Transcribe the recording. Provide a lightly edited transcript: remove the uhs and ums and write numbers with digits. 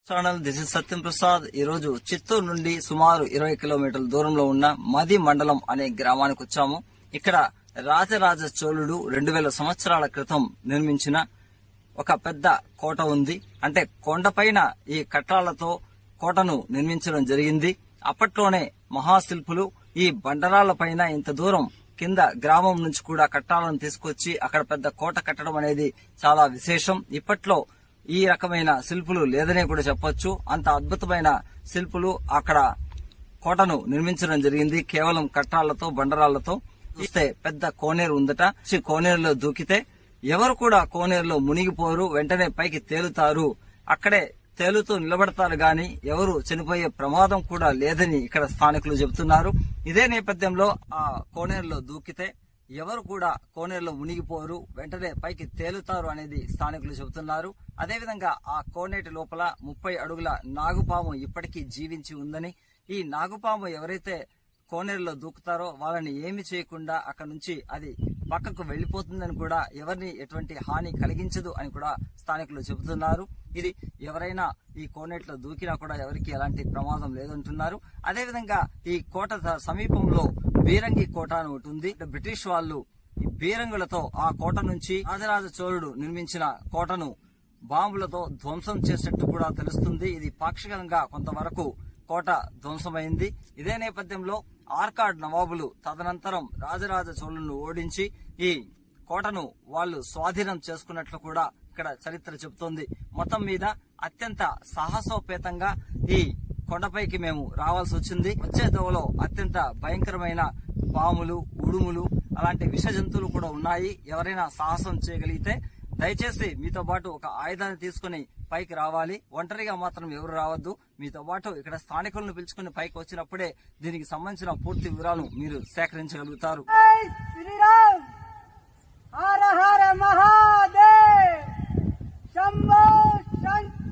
Channel this is సత్యం ప్రసాద్. ఈ రోజు చిత్తూరు నుండి సుమారు 20 కిలోమీటర్ల దూరంలో ఉన్న మది మండలం అనే గ్రామానికి వచ్చాము. ఇక్కడ రాజరాజ చోళుడు 2000 సంవత్సరాల క్రితం నిర్మించిన ఒక పెద్ద కోట ఉంది. అంటే కొండపైన ఈ కట్టాలతో కోటను నిర్మించడం జరిగింది. అప్పట్లోనే మహాశిల్పులు ఈ బండరాళ్ల పైన ఇంత దూరం కింద గ్రామం నుంచి కూడా కట్టాలను తీసుకొచ్చి అక్కడ పెద్ద కోట కట్టడం అనేది చాలా విశేషం. ఇప్పట్లో ఈ రకమైన శిల్పులు లేదనే కూడా చెప్పొచ్చు. అంత అద్భుతమైన శిల్పులు అక్కడ కోటను నిర్మించడం జరిగింది కేవలం కట్టాలతో బండరాళ్లతో. చూస్తే పెద్ద కోనేరు ఉందట. కోనేరులో దూకితే ఎవరు కూడా కోనేరులో మునిగిపోరు, వెంటనే పైకి తేలుతారు. అక్కడే తేలుతూ నిలబడతారు గాని ఎవరు చనిపోయే ప్రమాదం కూడా లేదని ఇక్కడ స్థానికులు చెబుతున్నారు. ఇదే నేపథ్యంలో ఆ కోనేరులో దూకితే ఎవరు కూడా కోనేరులో మునిగిపోరు, వెంటనే పైకి తేలుతారు అనేది స్థానికులు చెబుతున్నారు. అదేవిధంగా ఆ కోనేటి లోపల 30 అడుగుల నాగుపాము ఇప్పటికీ జీవించి ఉందని, ఈ నాగుపాము ఎవరైతే కోనేరులో దూకుతారో వాళ్ళని ఏమి చేయకుండా అక్కడ నుంచి అది పక్కకు వెళ్లిపోతుందని కూడా, ఎవరిని ఎటువంటి హాని కలిగించదు అని కూడా స్థానికులు చెబుతున్నారు. ఇది ఎవరైనా ఈ కోనేటిలో దూకినా కూడా ఎవరికి ఎలాంటి ప్రమాదం లేదంటున్నారు. అదేవిధంగా ఈ కోట సమీపంలో బీరంగి కోట అని ఒకటి ఉంది. బ్రిటిష్ వాళ్ళు ఈ బీరంగులతో ఆ కోట నుంచి రాజరాజ చోళుడు నిర్మించిన కోటను బాంబులతో ధ్వంసం చేసినట్టు కూడా తెలుస్తుంది. ఇది పాక్షికంగా కొంతవరకు కోట ధ్వంసమైంది. ఇదే నేపథ్యంలో ఆర్కాడ్ నవాబులు తదనంతరం రాజరాజ చోళులను ఓడించి ఈ కోటను వాళ్ళు స్వాధీనం చేసుకున్నట్లు కూడా ఇక్కడ చరిత్ర చెబుతోంది. మొత్తం మీద అత్యంత సాహసోపేతంగా ఈ కొండపైకి మేము రావాల్సి వచ్చింది. వచ్చే దోవలో అత్యంత భయంకరమైన పాములు, ఉడుములు, అలాంటి విష జంతువులు కూడా ఉన్నాయి. ఎవరైనా సాహసం చేయగలిగితే దయచేసి మీతో పాటు ఒక ఆయుధాన్ని తీసుకుని పైకి రావాలి. ఒంటరిగా మాత్రం ఎవరు రావద్దు. మీతో పాటు ఇక్కడ స్థానికులను పిలుచుకుని పైకి వచ్చినప్పుడే దీనికి సంబంధించిన పూర్తి వివరాలు మీరు సేకరించగలుగుతారు.